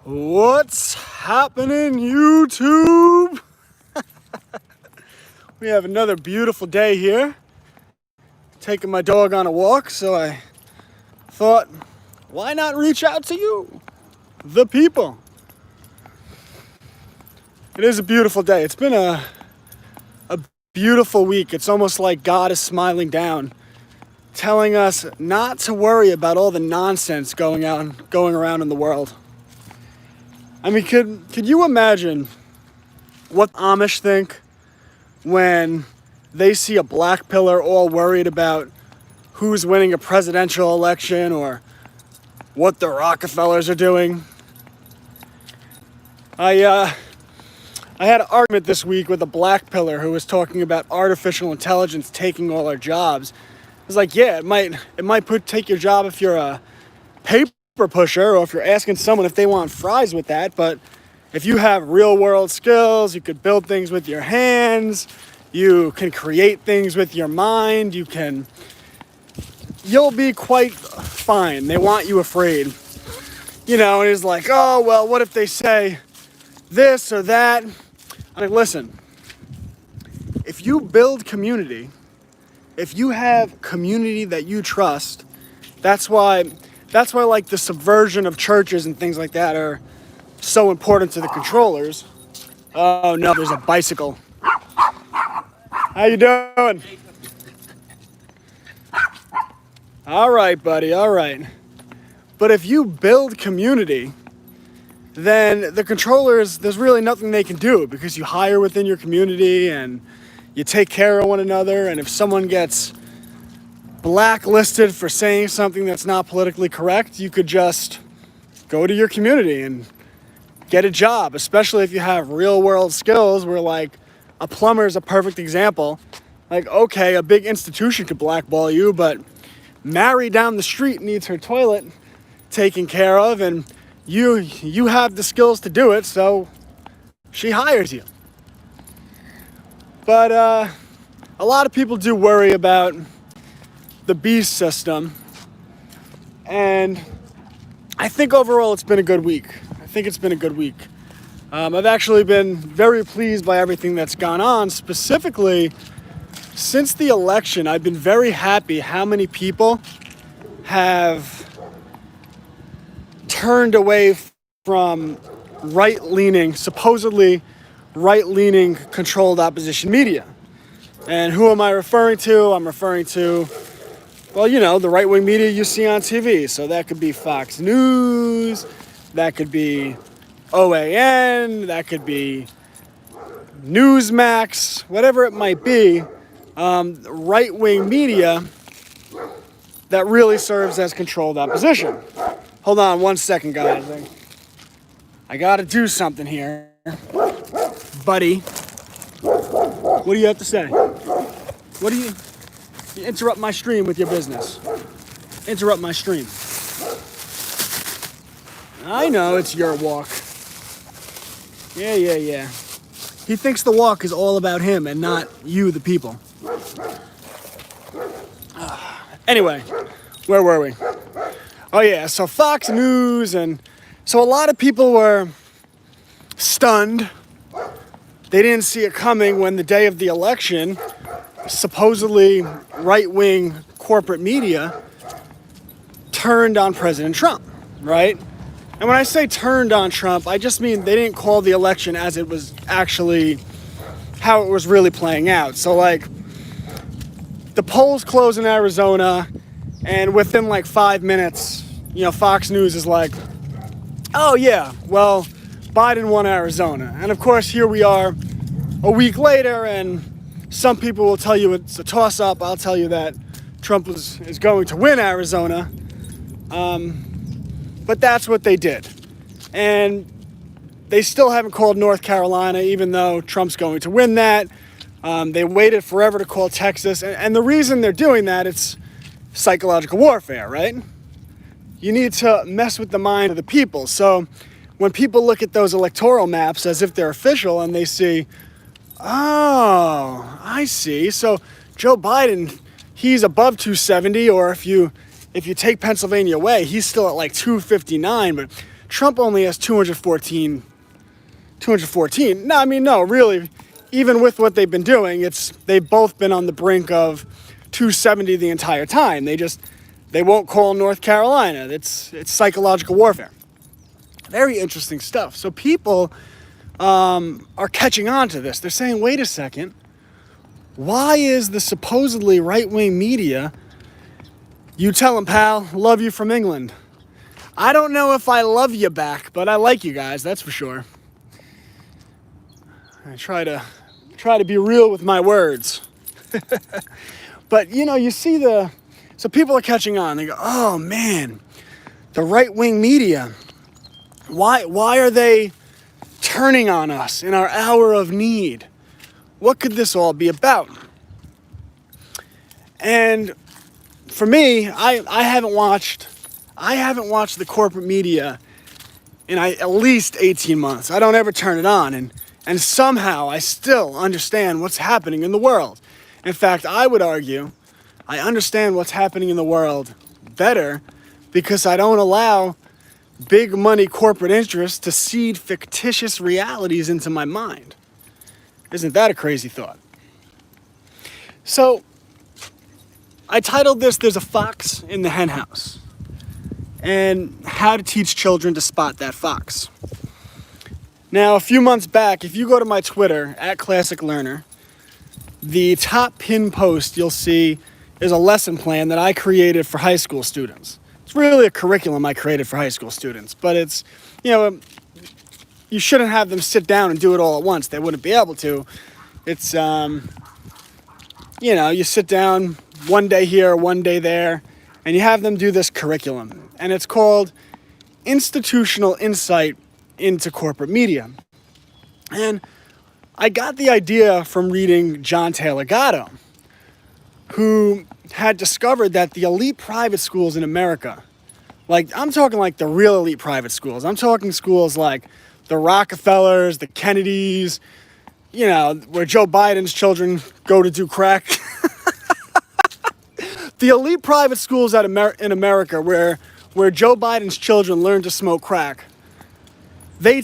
What's happening, YouTube? We have another beautiful day here. Taking my dog on a walk, so I thought, why not reach out to you, the people? It is a beautiful day. It's been a beautiful week. It's almost like God is smiling down, telling us not to worry about all the nonsense going around in the world. I mean, could you imagine what Amish think when they see a black pillar all worried about who's winning a presidential election or what the Rockefellers are doing? I had an argument this week with a black pillar who was talking about artificial intelligence taking all our jobs. I was like, yeah, it might take your job if you're a paper pusher or if you're asking someone if they want fries with that, but if you have real world skills, you could build things with your hands, you can create things with your mind, you'll be quite fine. They want you afraid. And he's like, oh, well, what if they say this or that? I'm like, listen, if you build community, if you have community that you trust, that's why like the subversion of churches and things like that are so important to the controllers. Oh no, there's a bicycle. How you doing? All right, buddy, all right. But if you build community, then the controllers, there's really nothing they can do because you hire within your community and you take care of one another. And if someone gets blacklisted for saying something that's not politically correct, you could just go to your community and get a job, especially if you have real world skills where, like, a plumber is a perfect example. Like, okay, a big institution could blackball you, but Mary down the street needs her toilet taken care of, and you have the skills to do it, so she hires you. But a lot of people do worry about the beast system, and I think overall it's been a good week. I've actually been very pleased by everything that's gone on. Specifically, since the election, I've been very happy how many people have turned away from supposedly right-leaning controlled opposition media. And who am I referring to? I'm referring to, well, the right-wing media you see on TV. So that could be Fox News, that could be OAN, that could be Newsmax, whatever it might be, right-wing media that really serves as controlled opposition. Hold on one second, guys. I gotta do something here. Buddy, what do you have to say? You interrupt my stream with your business. Interrupt my stream. I know it's your walk. Yeah. He thinks the walk is all about him and not you, the people. Anyway, where were we? Oh yeah, so Fox News, and so a lot of people were stunned. They didn't see it coming when the day of the election, supposedly right-wing corporate media turned on President Trump, right? And when I say turned on Trump, I just mean they didn't call the election as it was actually, how it was really playing out. So, like, the polls close in Arizona, and within like 5 minutes, Fox News is like, oh yeah, well, Biden won Arizona. And of course, here we are a week later, and some people will tell you it's a toss-up. I'll tell you that Trump is going to win Arizona. But that's what they did. And they still haven't called North Carolina, even though Trump's going to win that. They waited forever to call Texas. And the reason they're doing that, it's psychological warfare, right? You need to mess with the mind of the people. So when people look at those electoral maps as if they're official and they see, oh, I see. So Joe Biden, he's above 270, or if you take Pennsylvania away, he's still at like 259, but Trump only has 214. No, I mean, no, really, even with what they've been doing, they've both been on the brink of 270 the entire time. They won't call North Carolina. It's psychological warfare. Very interesting stuff. So people are catching on to this. They're saying, wait a second, why is the supposedly right-wing media, you tell them, pal, love you from England. I don't know if I love you back, but I like you guys, that's for sure. I try to be real with my words. But, you see so people are catching on. They go, oh, man, the right-wing media, why are they turning on us in our hour of need? What could this all be about? And for me, I haven't watched the corporate media in at least 18 months. I don't ever turn it on, and somehow I still understand what's happening in the world. In fact, I would argue I understand what's happening in the world better because I don't allow big money corporate interests to seed fictitious realities into my mind. Isn't that a crazy thought? So, I titled this, There's a Fox in the Henhouse, and how to teach children to spot that fox. Now, a few months back, if you go to my Twitter, @ClassicLearner, the top pin post you'll see is a lesson plan that I created for high school students. It's really a curriculum I created for high school students, but it's, you shouldn't have them sit down and do it all at once. They wouldn't be able to. It's, you sit down one day here, one day there, and you have them do this curriculum. And it's called Institutional Insight into Corporate Media. And I got the idea from reading John Taylor Gatto, who had discovered that the elite private schools in America, I'm talking like the real elite private schools. I'm talking schools like the Rockefellers, the Kennedys, where Joe Biden's children go to do crack. The elite private schools in America where Joe Biden's children learn to smoke crack, they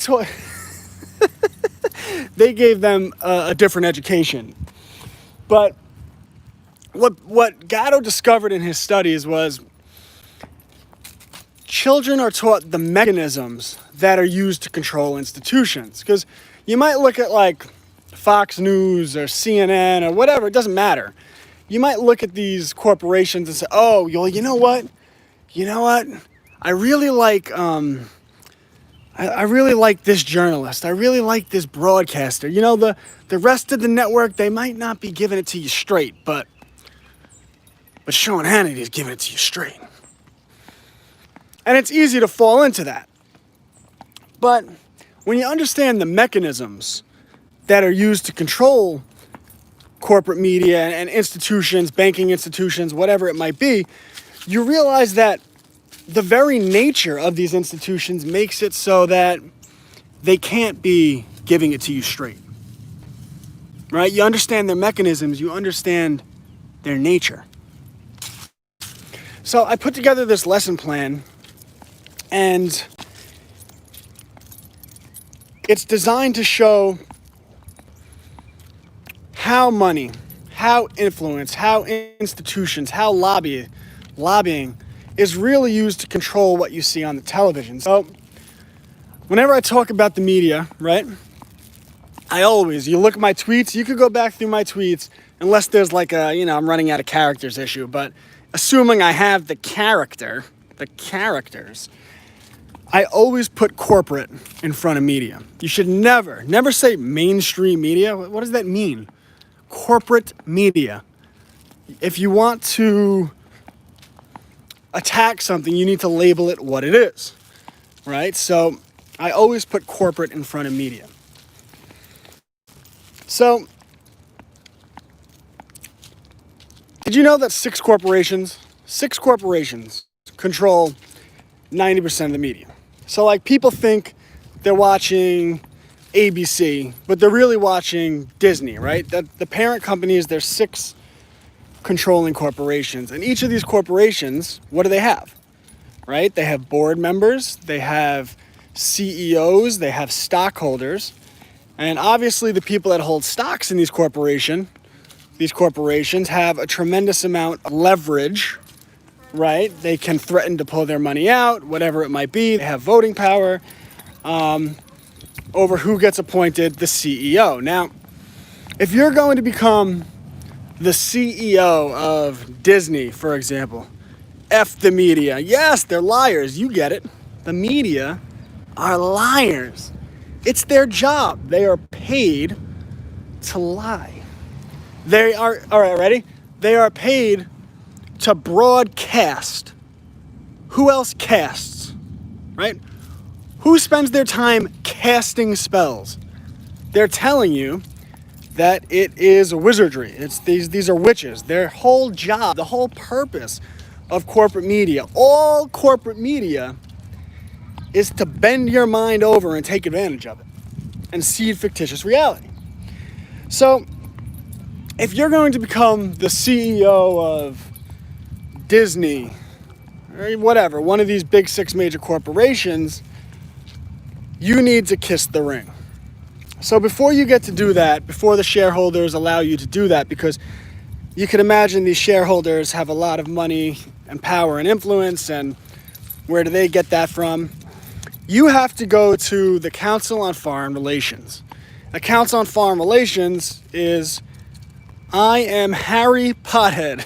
gave them a different education. But what Gatto discovered in his studies was children are taught the mechanisms that are used to control institutions. Because you might look at Fox News or CNN or whatever, it doesn't matter. You might look at these corporations and say, oh, you know what? I really like this journalist. I really like this broadcaster. The rest of the network, they might not be giving it to you straight, but Sean Hannity is giving it to you straight. And it's easy to fall into that. But when you understand the mechanisms that are used to control corporate media and institutions, banking institutions, whatever it might be, you realize that the very nature of these institutions makes it so that they can't be giving it to you straight. Right? You understand their mechanisms, you understand their nature. So I put together this lesson plan, and it's designed to show how money, how influence, how institutions, how lobbying is really used to control what you see on the television. So whenever I talk about the media, right, you look at my tweets, you could go back through my tweets, unless there's I'm running out of characters issue, but assuming I have the characters, I always put corporate in front of media. You should never say mainstream media. What does that mean? Corporate media. If you want to attack something, you need to label it what it is, right? So I always put corporate in front of media. So, did you know that six corporations control 90% of the media? So people think they're watching ABC, but they're really watching Disney, right? The parent companies, there's six controlling corporations. And each of these corporations, what do they have? Right? They have board members, they have CEOs, they have stockholders, and obviously the people that hold stocks in these corporations have a tremendous amount of leverage, right? They can threaten to pull their money out, whatever it might be. They have voting power over who gets appointed the CEO. Now, if you're going to become the CEO of Disney, for example, F the media. Yes, they're liars. You get it. The media are liars. It's their job. They are paid to lie. They are, all right, ready? They are paid to broadcast. Who else casts, right? Who spends their time casting spells? They're telling you that it is wizardry. It's these are witches. Their whole job, the whole purpose of corporate media, all corporate media, is to bend your mind over and take advantage of it and seed fictitious reality. So if you're going to become the CEO of Disney or whatever, one of these big 6 major corporations, you need to kiss the ring. So before you get to do that, before the shareholders allow you to do that, because you can imagine these shareholders have a lot of money and power and influence, and where do they get that from? You have to go to the Council on Foreign Relations. The Council on Foreign Relations is, I am Harry Pothead.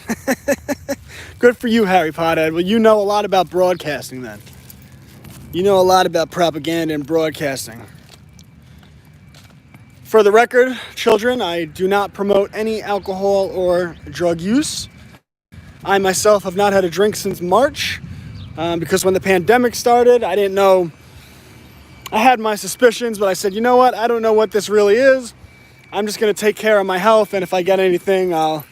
Good for you, Harry Pothead. Well, you know a lot about broadcasting then. You know a lot about propaganda and broadcasting. For the record, children, I do not promote any alcohol or drug use. I myself have not had a drink since March because when the pandemic started, I didn't know. I had my suspicions, but I said, you know what? I don't know what this really is. I'm just going to take care of my health, and if I get anything, I'll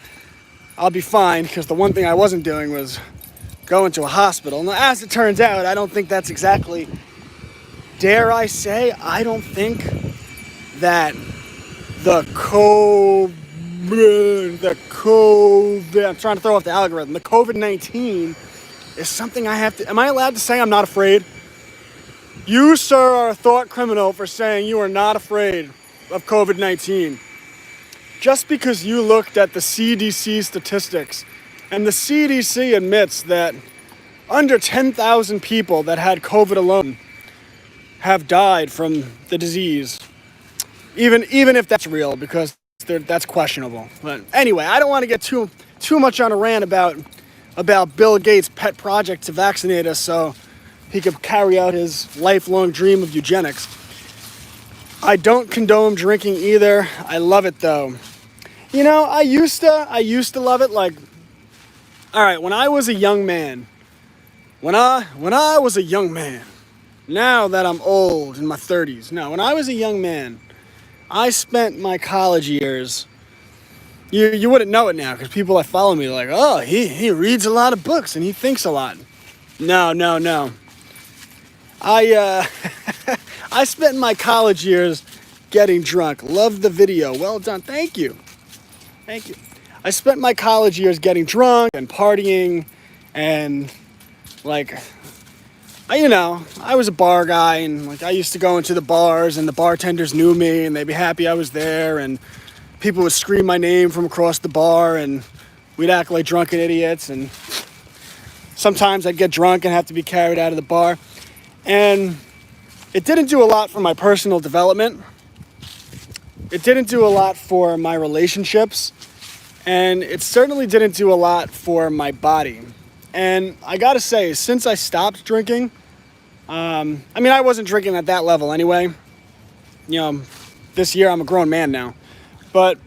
be fine, because the one thing I wasn't doing was going to a hospital. Now, as it turns out, I don't think that's exactly, dare I say, I don't think that the COVID, I'm trying to throw off the algorithm, the COVID-19 is something I have to, am I allowed to say I'm not afraid? You, sir, are a thought criminal for saying you are not afraid of COVID-19. Just because you looked at the CDC statistics, and the CDC admits that under 10,000 people that had COVID alone have died from the disease. Even if that's real, because that's questionable. But anyway, I don't want to get too much on a rant about Bill Gates' pet project to vaccinate us so he could carry out his lifelong dream of eugenics. I don't condone drinking either. I love it though. You know, I used to love it. Like, all right, when I was a young man, when I was a young man, now that I'm old in my 30s, no, when I was a young man, I spent my college years, you wouldn't know it now because people that follow me are like, oh, he reads a lot of books and he thinks a lot. No. I spent my college years getting drunk. Loved the video. Well done. Thank you. I spent my college years getting drunk and partying, and like, I was a bar guy, and like I used to go into the bars and the bartenders knew me and they'd be happy I was there, and people would scream my name from across the bar and we'd act like drunken idiots, and sometimes I'd get drunk and have to be carried out of the bar. And it didn't do a lot for my personal development. It didn't do a lot for my relationships. And it certainly didn't do a lot for my body. And I gotta say, since I stopped drinking, I wasn't drinking at that level anyway. You know, this year I'm a grown man now. But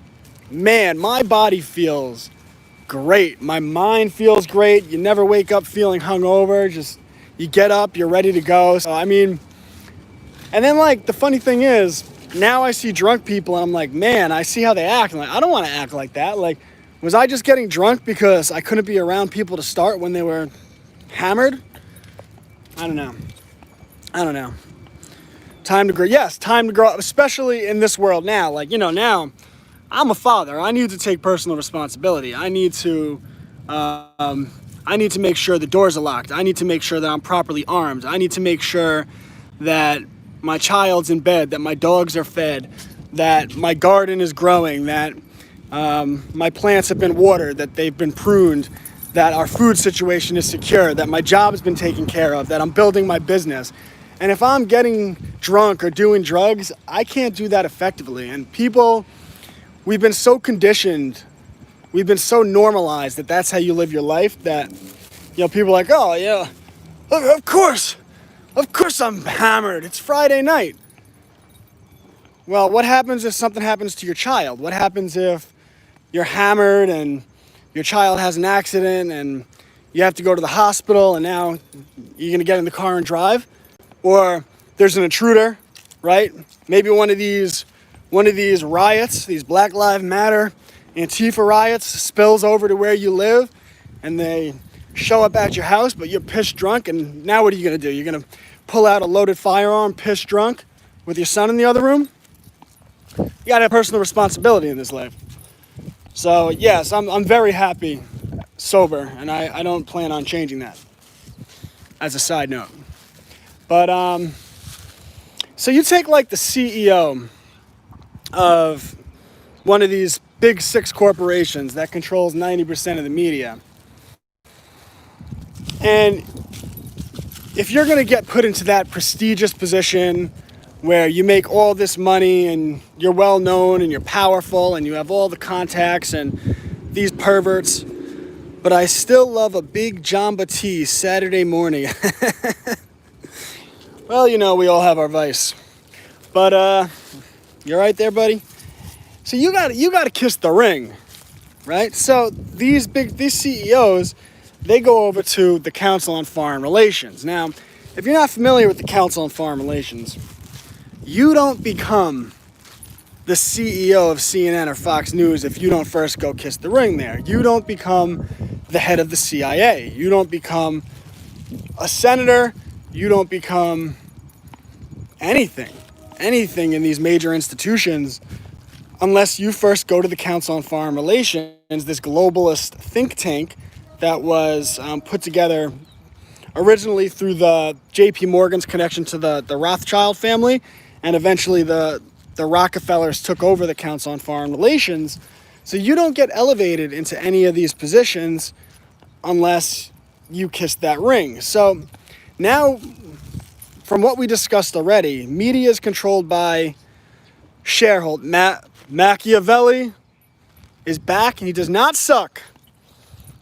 man, my body feels great. My mind feels great. You never wake up feeling hungover. Just, you get up, you're ready to go. So, and then like, the funny thing is, now I see drunk people and I'm like, man, I see how they act. I'm like, I don't want to act like that. Like, was I just getting drunk because I couldn't be around people to start when they were hammered? I don't know. Time to grow. Yes, time to grow up, especially in this world now. Like, now I'm a father. I need to take personal responsibility. I need to make sure the doors are locked. I need to make sure that I'm properly armed. I need to make sure that my child's in bed, that my dogs are fed, that my garden is growing, that my plants have been watered, that they've been pruned, that our food situation is secure, that my job has been taken care of, that I'm building my business. And if I'm getting drunk or doing drugs, I can't do that effectively. And people, we've been so conditioned, we've been so normalized that that's how you live your life, that, people are like, oh yeah, of course I'm hammered. It's Friday night. Well, what happens if something happens to your child? What happens if you're hammered and your child has an accident and you have to go to the hospital and now you're going to get in the car and drive? Or there's an intruder, right? Maybe one of these riots, these Black Lives Matter, Antifa riots spills over to where you live and they show up at your house, but you're pissed drunk, and now what are you going to do? You're going to pull out a loaded firearm, pissed drunk, with your son in the other room? You got to have personal responsibility in this life. So yes, I'm very happy sober, and I don't plan on changing that, as a side note. But so you take like the CEO of one of these big 6 corporations that controls 90% of the media, and if you're going to get put into that prestigious position where you make all this money and you're well known and you're powerful and you have all the contacts and these perverts, but I still love a big Jamba tea Saturday morning. Well, we all have our vice. But you're right there, buddy. So you got to kiss the ring, right? So these CEOs, they go over to the Council on Foreign Relations. Now, if you're not familiar with the Council on Foreign Relations, you don't become the CEO of CNN or Fox News if you don't first go kiss the ring there. You don't become the head of the CIA. You don't become a senator. You don't become anything in these major institutions unless you first go to the Council on Foreign Relations, this globalist think tank that was put together originally through the J.P. Morgan's connection to the Rothschild family, and eventually the Rockefellers took over the Council on Foreign Relations. So you don't get elevated into any of these positions unless you kiss that ring. So now, from what we discussed already, media is controlled by shareholders. Machiavelli is back, and he does not suck.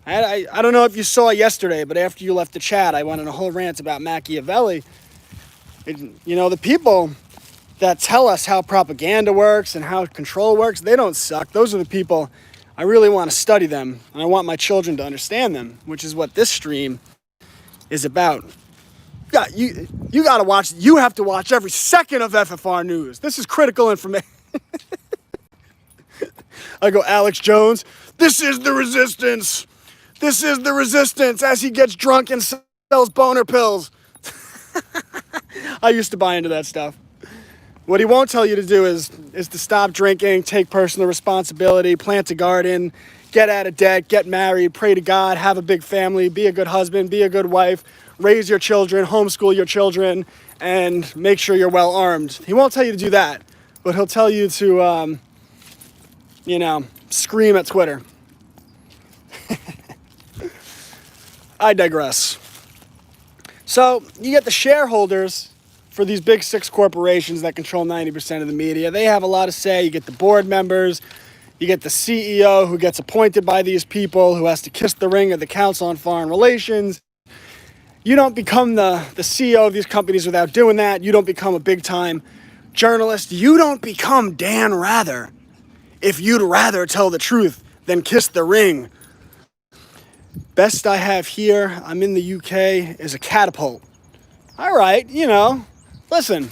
I don't know if you saw yesterday, but after you left the chat, I went on a whole rant about Machiavelli. The people that tell us how propaganda works and how control works, they don't suck. Those are the people, I really want to study them, and I want my children to understand them, which is what this stream is about. You got to watch, you have to watch every second of FFR News. This is critical information. I go, Alex Jones, this is the resistance. This is the resistance as he gets drunk and sells boner pills. I used to buy into that stuff. What he won't tell you to do is to stop drinking, take personal responsibility, plant a garden, get out of debt, get married, pray to God, have a big family, be a good husband, be a good wife, raise your children, homeschool your children, and make sure you're well armed. He won't tell you to do that, but he'll tell you to, scream at Twitter. I digress. So you get the shareholders for these big 6 corporations that control 90% of the media. They have a lot to say. You get the board members. You get the CEO who gets appointed by these people, who has to kiss the ring of the Council on Foreign Relations. You don't become the CEO of these companies without doing that. You don't become a big-time journalist. You don't become Dan Rather if you'd rather tell the truth than kiss the ring. Best I have here, I'm in the UK, is a catapult. All right, listen,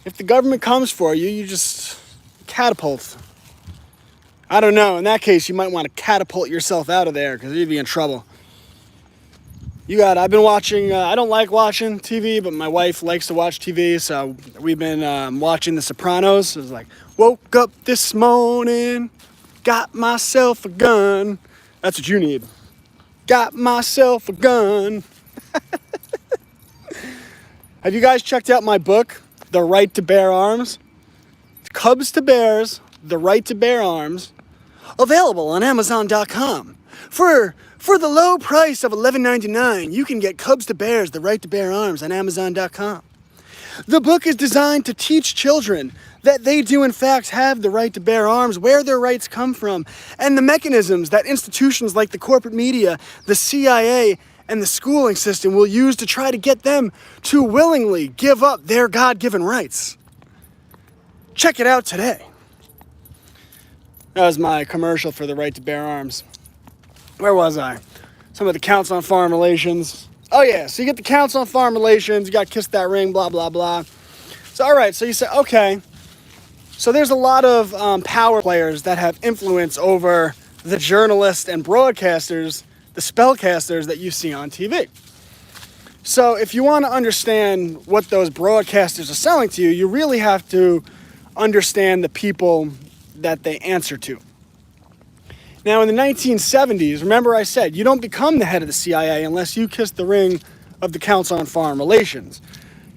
if the government comes for you, you just catapult. I don't know, in that case, you might want to catapult yourself out of there because you'd be in trouble. I've been watching, I don't like watching TV, but my wife likes to watch TV, so we've been watching The Sopranos. It was like, woke up this morning, got myself a gun. That's what you need. Got myself a gun. Have you guys checked out my book, The Right to Bear Arms? Cubs to Bears, The Right to Bear Arms, available on Amazon.com. For the low price of $11.99, you can get Cubs to Bears, The Right to Bear Arms on Amazon.com. The book is designed to teach children that they do in fact have the right to bear arms, where their rights come from, and the mechanisms that institutions like the corporate media, the CIA, and the schooling system will use to try to get them to willingly give up their God-given rights. Check it out today. That was my commercial for the right to bear arms. Where was I? Some of the Council on Foreign Relations. Oh yeah, so you get the Council on Foreign Relations, you got Kiss That Ring, blah, blah, blah. So all right, so you say, okay. So there's a lot of power players that have influence over the journalists and broadcasters, the spellcasters that you see on TV. So if you want to understand what those broadcasters are selling to you, you really have to understand the people that they answer to. Now, in the 1970s, remember I said, you don't become the head of the CIA unless you kiss the ring of the Council on Foreign Relations.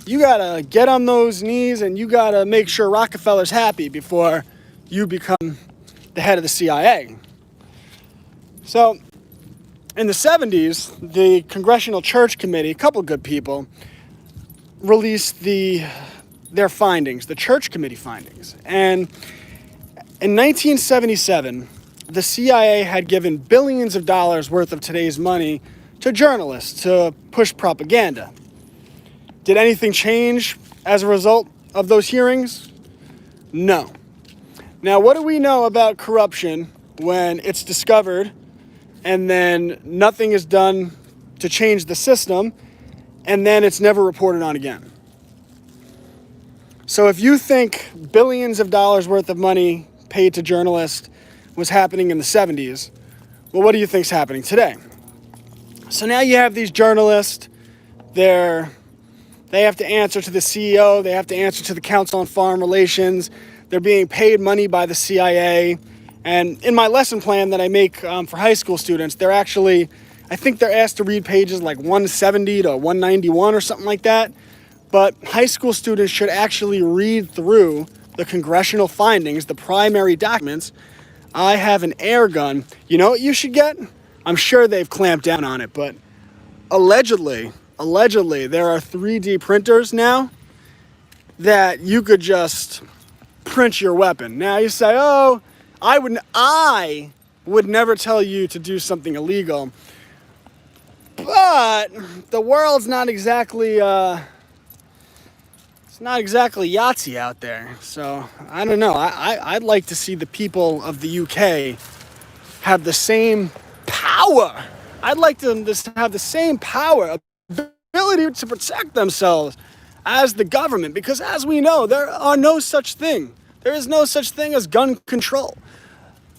You gotta get on those knees and you gotta make sure Rockefeller's happy before you become the head of the CIA. So, in the 70s, the Congressional Church Committee, a couple good people, released their findings, the Church Committee findings. And in 1977, the CIA had given billions of dollars worth of today's money to journalists to push propaganda. Did anything change as a result of those hearings? No. Now, what do we know about corruption when it's discovered and then nothing is done to change the system and then it's never reported on again? So if you think billions of dollars worth of money paid to journalists was happening in the 70s, well, what do you think's happening today? So now you have these journalists, they have to answer to the CEO, they have to answer to the Council on Foreign Relations, they're being paid money by the CIA, and in my lesson plan that I make for high school students, I think they're asked to read pages like 170 to 191 or something like that, but high school students should actually read through the congressional findings, the primary documents. I have an air gun. You know what you should get? I'm sure they've clamped down on it, but allegedly, there are 3D printers now that you could just print your weapon. Now you say, oh, I would never tell you to do something illegal, but the world's not exactly, it's not exactly Yahtzee out there. So I don't know. I'd like to see the people of the UK have the same power. I'd like them to have the same power, ability to protect themselves as the government, because as we know, there is no such thing as gun control.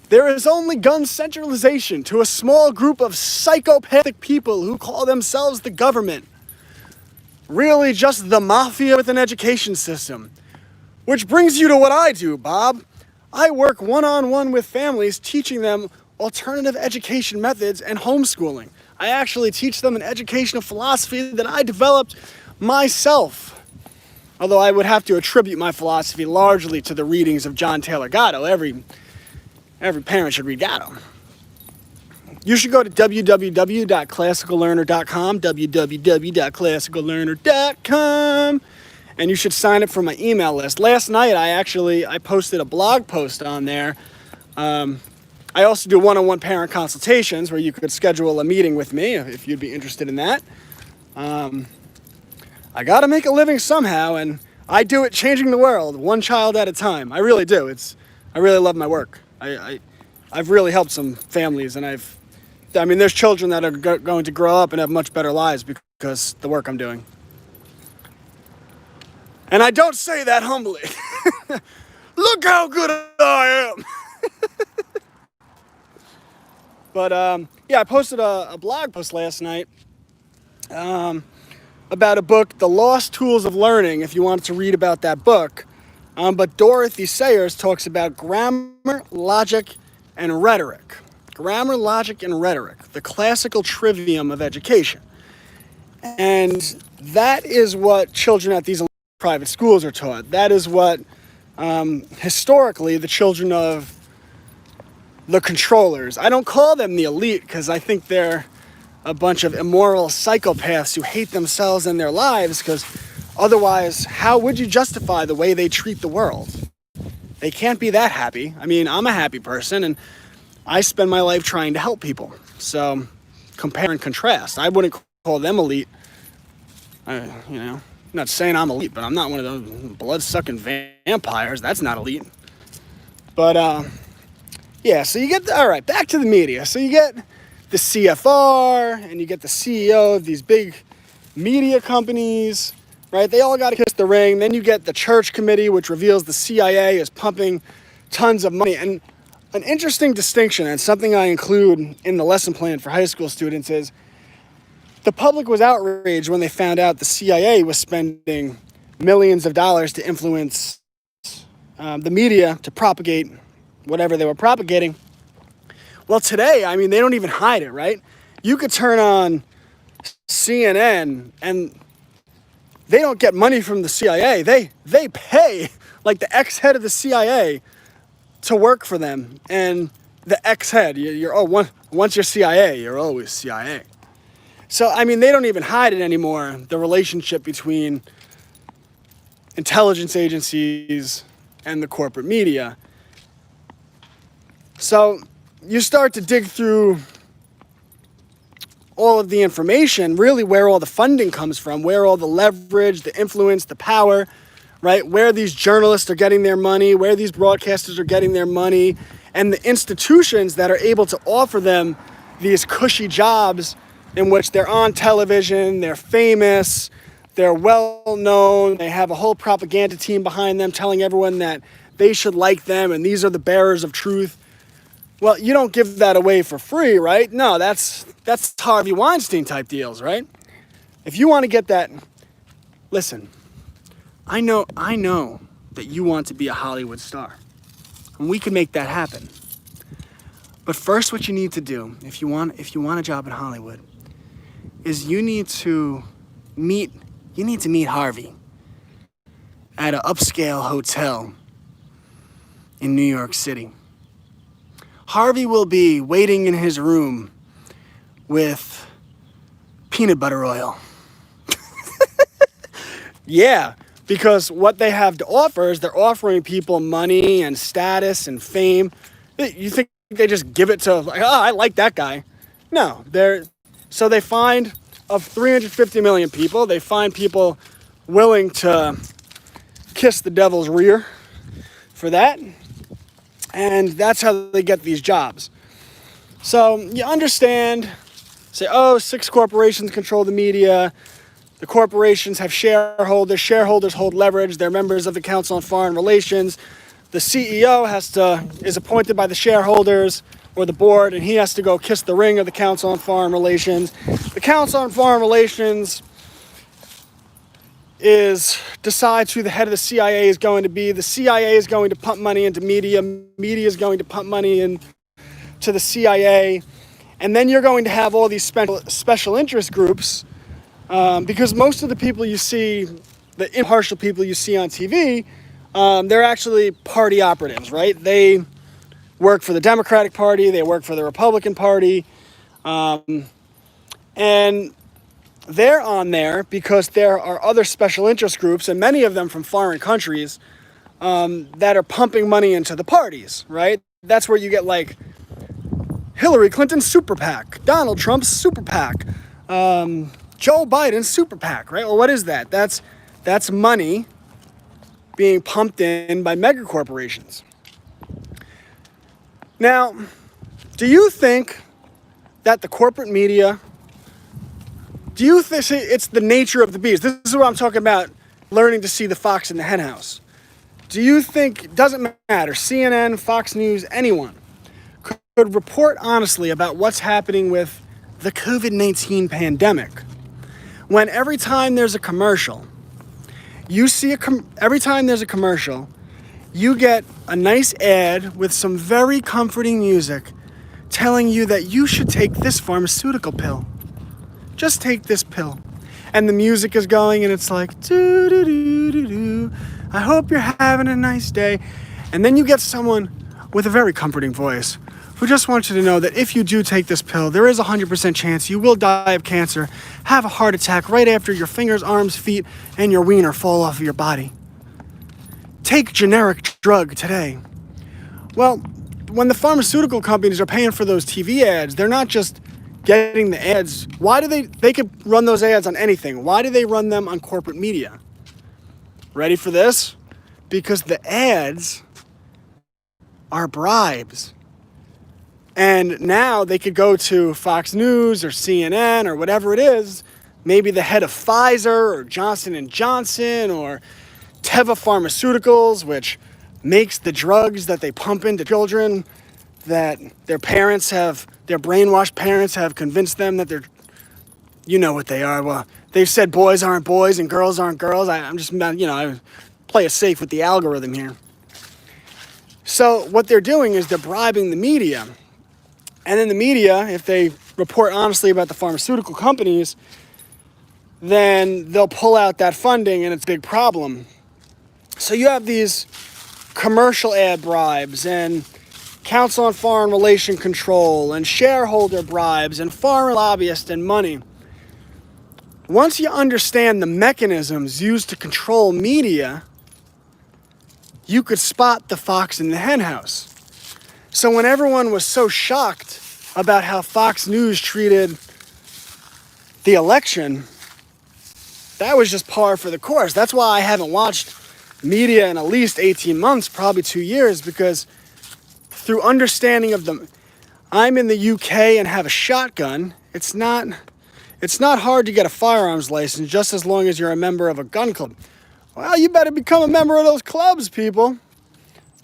There is only gun centralization to a small group of psychopathic people who call themselves the government. Really just the mafia with an education system. Which brings you to what I do, Bob. I work one-on-one with families, teaching them alternative education methods and homeschooling. I actually teach them an educational philosophy that I developed myself. Although I would have to attribute my philosophy largely to the readings of John Taylor Gatto. Every parent should read Gatto. You should go to www.classicallearner.com, www.classicallearner.com, and you should sign up for my email list. Last night, I posted a blog post on there. I also do one-on-one parent consultations where you could schedule a meeting with me if you'd be interested in that. I got to make a living somehow, and I do it changing the world, one child at a time. I really do. I really love my work. I've really helped some families, and there's children that are going to grow up and have much better lives because of the work I'm doing. And I don't say that humbly. Look how good I am. But I posted a blog post last night about a book, The Lost Tools of Learning, if you wanted to read about that book. But Dorothy Sayers talks about grammar, logic, and rhetoric. Grammar, logic, and rhetoric, the classical trivium of education. And that is what children at these private schools are taught. That is what, historically, the children of the controllers. I don't call them the elite because I think they're a bunch of immoral psychopaths who hate themselves and their lives, because otherwise, how would you justify the way they treat the world? They can't be that happy. I mean, I'm a happy person and I spend my life trying to help people. So compare and contrast. I wouldn't call them elite. I'm not saying I'm elite, but I'm not one of those blood-sucking vampires. That's not elite. But, yeah, so you get, all right, back to the media. So you get the CFR and you get the CEO of these big media companies, right? They all got to kiss the ring. Then you get the church committee, which reveals the CIA is pumping tons of money. And an interesting distinction, and something I include in the lesson plan for high school students, is the public was outraged when they found out the CIA was spending millions of dollars to influence the media to propagate whatever they were propagating. Well, today, I mean, they don't even hide it, right? You could turn on CNN and they don't get money from the CIA. They pay, like, the ex-head of the CIA to work for them. And the ex-head, once you're CIA, you're always CIA. So, I mean, they don't even hide it anymore, the relationship between intelligence agencies and the corporate media. So you start to dig through all of the information, really where all the funding comes from, where all the leverage, the influence, the power, right? Where these journalists are getting their money, where these broadcasters are getting their money, and the institutions that are able to offer them these cushy jobs in which they're on television, they're famous, they're well known, they have a whole propaganda team behind them telling everyone that they should like them and these are the bearers of truth. Well, you don't give that away for free, right? No, that's Harvey Weinstein type deals, right? If you want to get that, listen, I know that you want to be a Hollywood star, and we can make that happen. But first, what you need to do, if you want a job in Hollywood, is you need to meet Harvey at an upscale hotel in New York City. Harvey will be waiting in his room with peanut butter oil. Yeah, because what they have to offer is they're offering people money and status and fame. You think they just give it to, like, oh, I like that guy. No, so they find, of 350 million people, they find people willing to kiss the devil's rear for that. And that's how they get these jobs. So you understand, say, 6 corporations control the media. The corporations have shareholders. Shareholders hold leverage. They're members of the Council on Foreign Relations. The CEO is appointed by the shareholders or the board, and he has to go kiss the ring of the Council on Foreign Relations. The Council on Foreign Relations decides who the head of the CIA is going to be. The CIA is going to pump money into media. Media is going to pump money into the CIA. And then you're going to have all these special interest groups, because most of the people you see, the impartial people you see on TV, they're actually party operatives, right? They work for the Democratic Party. They work for the Republican Party. And they're on there because there are other special interest groups, and many of them from foreign countries, that are pumping money into the parties, right? That's where you get, like, Hillary Clinton's super PAC, Donald Trump's super PAC, Joe Biden's super PAC, right? Well, what is that? That's money being pumped in by mega corporations. Now, do you think that the corporate media, do you think it's the nature of the beast? This is what I'm talking about, learning to see the fox in the henhouse. Do you think, it doesn't matter, CNN, Fox News, anyone, could report honestly about what's happening with the COVID-19 pandemic, when every time there's a commercial, you get a nice ad with some very comforting music telling you that you should take this pharmaceutical pill. Just take this pill. and the music is going, and it's like, doo doo doo doo doo, I hope you're having a nice day. And then you get someone with a very comforting voice who just wants you to know that if you do take this pill, there is a 100% chance you will die of cancer, have a heart attack right after your fingers, arms, feet, and your wiener fall off of your body. Take generic drug today. Well, when the pharmaceutical companies are paying for those TV ads, they're not just getting the ads. Why do they could run those ads on anything. Why do they run them on corporate media? Ready for this? Because the ads are bribes. And now they could go to Fox News or CNN or whatever it is, maybe the head of Pfizer or Johnson & Johnson or Teva Pharmaceuticals, which makes the drugs that they pump into children that their brainwashed parents have convinced them that they're, you know what they are. Well, they've said boys aren't boys and girls aren't girls. I'm just, I play it safe with the algorithm here. So what they're doing is they're bribing the media. And then the media, if they report honestly about the pharmaceutical companies, then they'll pull out that funding and it's a big problem. So you have these commercial ad bribes and Council on Foreign Relation Control and shareholder bribes and foreign lobbyists and money. Once you understand the mechanisms used to control media, you could spot the fox in the henhouse. So when everyone was so shocked about how Fox News treated the election, that was just par for the course. That's why I haven't watched media in at least 18 months, probably 2 years, because through understanding of them, I'm in the UK and have a shotgun. It's not hard to get a firearms license just as long as you're a member of a gun club. Well, you better become a member of those clubs, people.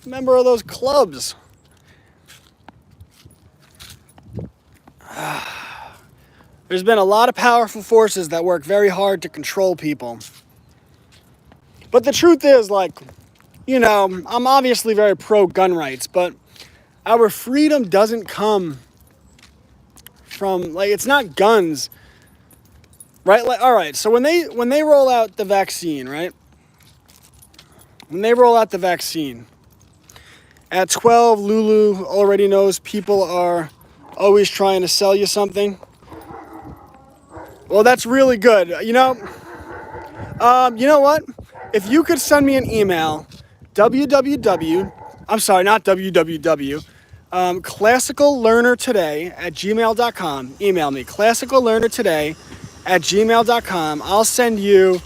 A member of those clubs. There's been a lot of powerful forces that work very hard to control people. But the truth is, I'm obviously very pro-gun rights, but our freedom doesn't come from, it's not guns, right? All right, so when they roll out the vaccine, right? When they roll out the vaccine, at 12, Lulu already knows people are always trying to sell you something. Well, that's really good. You know what? If you could send me an email, classicallearnertoday@gmail.com. Email me, classicallearnertoday@gmail.com. I'll send you,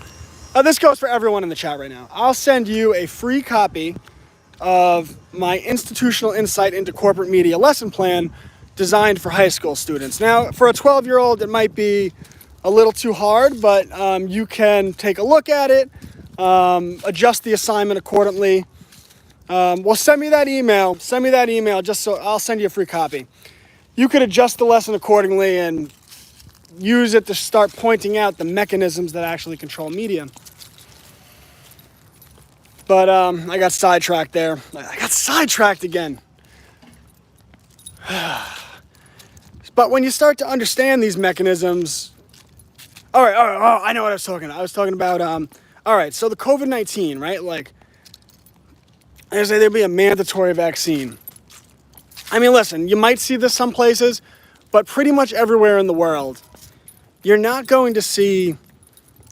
this goes for everyone in the chat right now. I'll send you a free copy of my institutional insight into corporate media lesson plan designed for high school students. Now, for a 12-year-old, it might be a little too hard, but you can take a look at it, adjust the assignment accordingly. Well, send me that email, just so I'll send you a free copy. You could adjust the lesson accordingly and use it to start pointing out the mechanisms that actually control media. But I got sidetracked there. I got sidetracked again. But when you start to understand these mechanisms, all right, I know what I was talking about. I was talking about, all right, so the COVID-19, right? I say there'd be a mandatory vaccine. I mean, listen, you might see this some places, but pretty much everywhere in the world, you're not going to see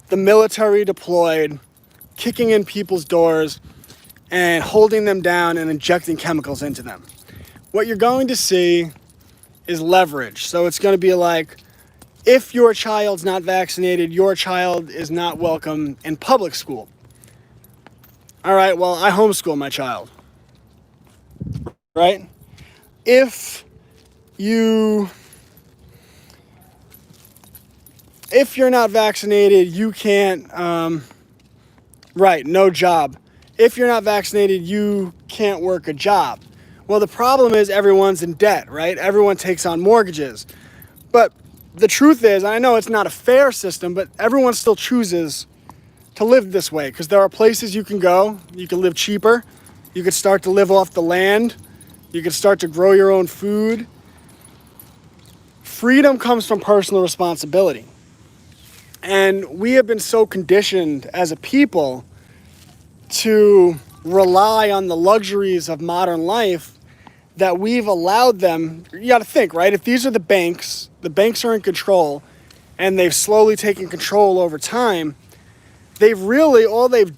the military deployed, kicking in people's doors and holding them down and injecting chemicals into them. What you're going to see is leverage. So it's going to be like, if your child's not vaccinated, your child is not welcome in public school. All right, well, I homeschool my child, right? If you're not vaccinated, you can't, right, no job. If you're not vaccinated, you can't work a job. Well, the problem is everyone's in debt, right? Everyone takes on mortgages. But the truth is, I know it's not a fair system, but everyone still chooses to live this way because there are places you can go. You can live cheaper. You could start to live off the land. You could start to grow your own food. Freedom comes from personal responsibility. And we have been so conditioned as a people to rely on the luxuries of modern life that we've allowed them. You got to think, right? If these are the banks are in control, and they've slowly taken control over time, all they've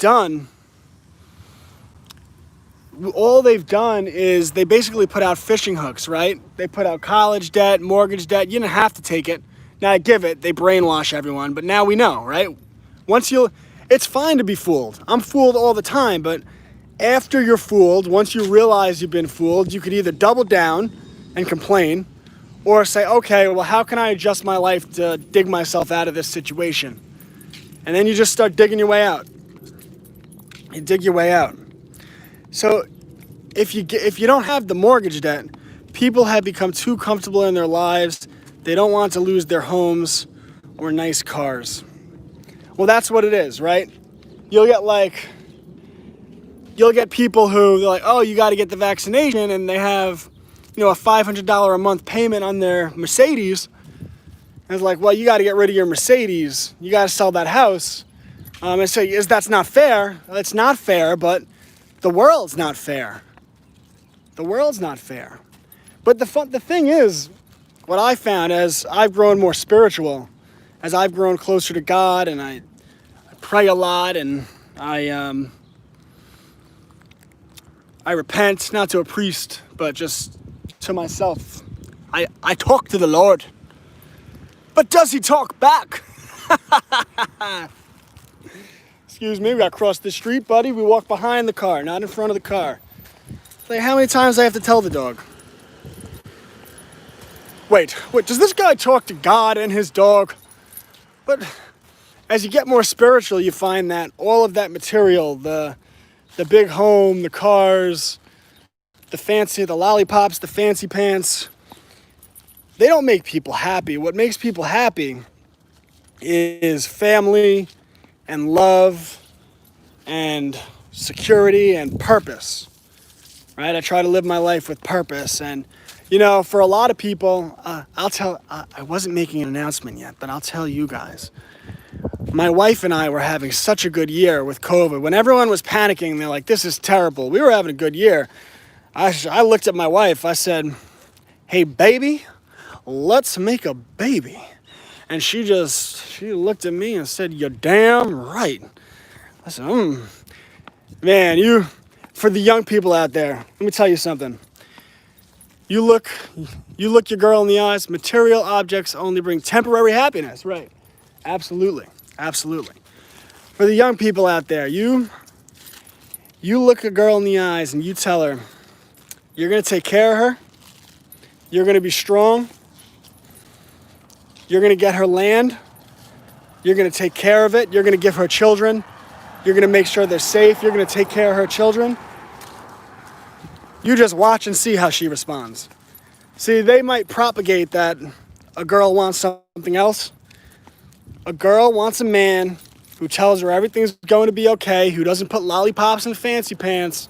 done is they basically put out fishing hooks, right? They put out college debt, mortgage debt. You didn't have to take it. Now I give it, they brainwash everyone, but now we know, right? It's fine to be fooled. I'm fooled all the time, but after you're fooled, once you realize you've been fooled, you could either double down and complain, or say, okay, well, how can I adjust my life to dig myself out of this situation? And then you just start digging your way out. You dig your way out. So if you don't have the mortgage debt, people have become too comfortable in their lives. They don't want to lose their homes or nice cars. Well, that's what it is, right? You'll get people who, they're like, oh, you got to get the vaccination, and they have, a $500 a month payment on their Mercedes. And it's like, well, you got to get rid of your Mercedes. You got to sell that house. And so that's not fair. It's not fair, but the world's not fair. The world's not fair. But the thing is, what I found as I've grown more spiritual, as I've grown closer to God, and I pray a lot, and I repent, not to a priest, but just to myself. I talk to the Lord. But does he talk back? Excuse me, we got to cross the street, buddy. We walk behind the car, not in front of the car. Like, how many times do I have to tell the dog? Wait, does this guy talk to God and his dog? But as you get more spiritual, you find that all of that material, the big home, the cars, the lollipops, the fancy pants, they don't make people happy. What makes people happy is family and love and security and purpose, right? I try to live my life with purpose. And, for a lot of people, I wasn't making an announcement yet, but I'll tell you guys. My wife and I were having such a good year with COVID. When everyone was panicking, they're like, this is terrible. We were having a good year. I looked at my wife. I said, hey, baby, let's make a baby. And she looked at me and said, you're damn right. I said, man, for the young people out there, let me tell you something. You look your girl in the eyes, material objects only bring temporary happiness, right? Absolutely. Absolutely. For the young people out there, you look a girl in the eyes and you tell her, you're going to take care of her, you're going to be strong, you're going to get her land, you're going to take care of it, you're going to give her children, you're going to make sure they're safe, you're going to take care of her children. You just watch and see how she responds. See, they might propagate that a girl wants something else. A girl wants a man who tells her everything's going to be okay, who doesn't put lollipops and fancy pants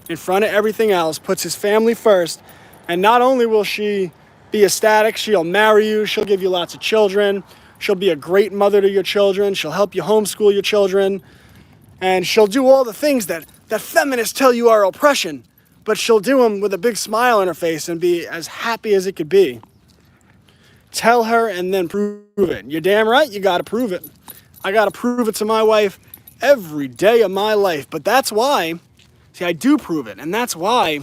in front of everything else, puts his family first. And not only will she be ecstatic, she'll marry you, she'll give you lots of children, she'll be a great mother to your children, she'll help you homeschool your children, and she'll do all the things that feminists tell you are oppression, but she'll do them with a big smile on her face and be as happy as it could be. Tell her and then prove it. You're damn right, you gotta prove it. I gotta prove it to my wife every day of my life. But that's why, I do prove it. And that's why,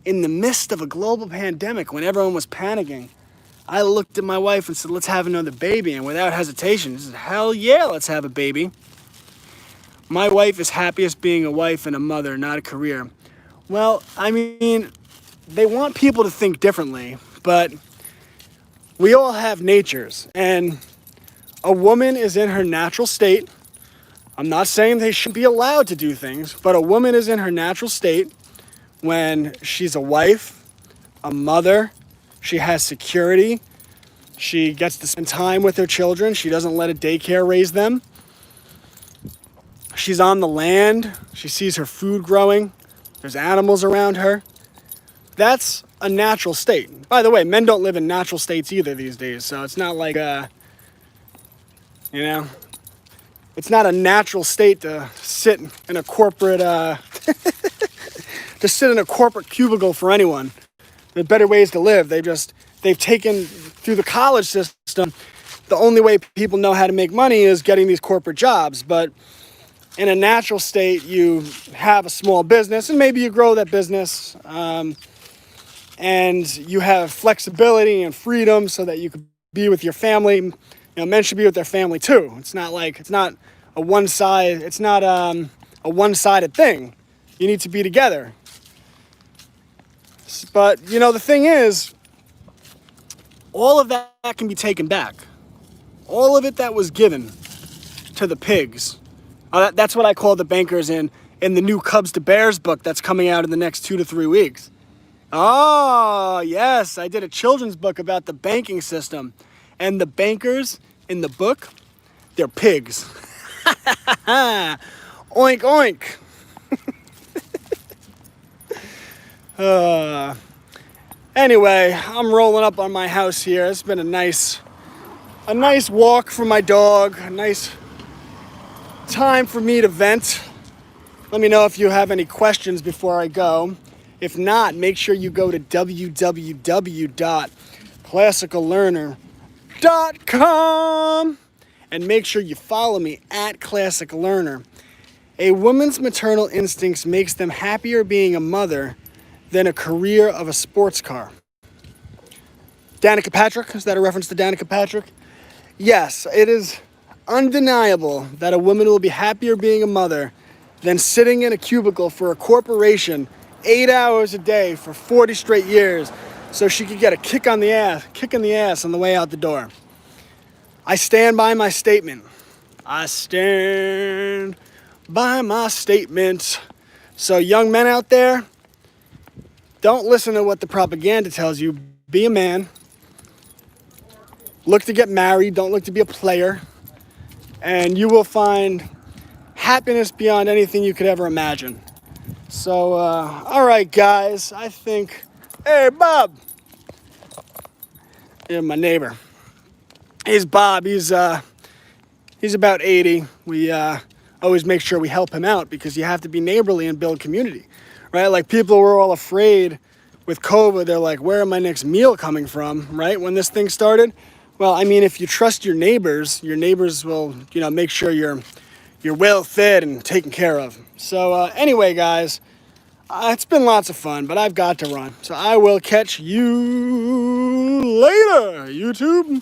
in the midst of a global pandemic, when everyone was panicking, I looked at my wife and said, let's have another baby. And without hesitation, she said, hell yeah, let's have a baby. My wife is happiest being a wife and a mother, not a career. Well, I mean, they want people to think differently, but we all have natures, and a woman is in her natural state. I'm not saying they should be allowed to do things, but a woman is in her natural state when she's a wife, a mother, she has security, she gets to spend time with her children, she doesn't let a daycare raise them, she's on the land, she sees her food growing, there's animals around her. That's a natural state. By the way, men don't live in natural states either these days, so it's not like, it's not a natural state to sit in a corporate to sit in a corporate cubicle for anyone. There are better ways to live. They've taken through the college system. The only way people know how to make money is getting these corporate jobs. But in a natural state, you have a small business, and maybe you grow that business, and you have flexibility and freedom so that you could be with your family. You know, men should be with their family too. It's not a one-sided thing. You need to be together. But you know, the thing is, all of that can be taken back. All of it that was given to the pigs. That's what I call the bankers in the new Cubs to Bears book that's coming out in the next 2 to 3 weeks. Oh, yes, I did a children's book about the banking system. And the bankers in the book, they're pigs. Oink, oink. Anyway, I'm rolling up on my house here. It's been a nice walk for my dog, a nice time for me to vent. Let me know if you have any questions before I go. If not, make sure you go to www.classicallearner.com and make sure you follow me at Classic Learner. A woman's maternal instincts makes them happier being a mother than a career of a sports car. Danica Patrick, is that a reference to Danica Patrick? Yes, it is undeniable that a woman will be happier being a mother than sitting in a cubicle for a corporation 8 hours a day for 40 straight years so she could get a kick in the ass on the way out the door. I stand by my statement. I stand by my statement. So young men out there, don't listen to what the propaganda tells you. Be a man. Look to get married. Don't look to be a player. And you will find happiness beyond anything you could ever imagine. So, all right, guys. I think... Hey, Bob. Yeah, my neighbor. He's Bob. He's about 80. We always make sure we help him out because you have to be neighborly and build community, right? Like, people were all afraid with COVID. They're like, where am my next meal coming from, right? When this thing started. Well, I mean, if you trust your neighbors will, make sure you're well fed and taken care of. So anyway, guys, it's been lots of fun, but I've got to run. So I will catch you later, YouTube.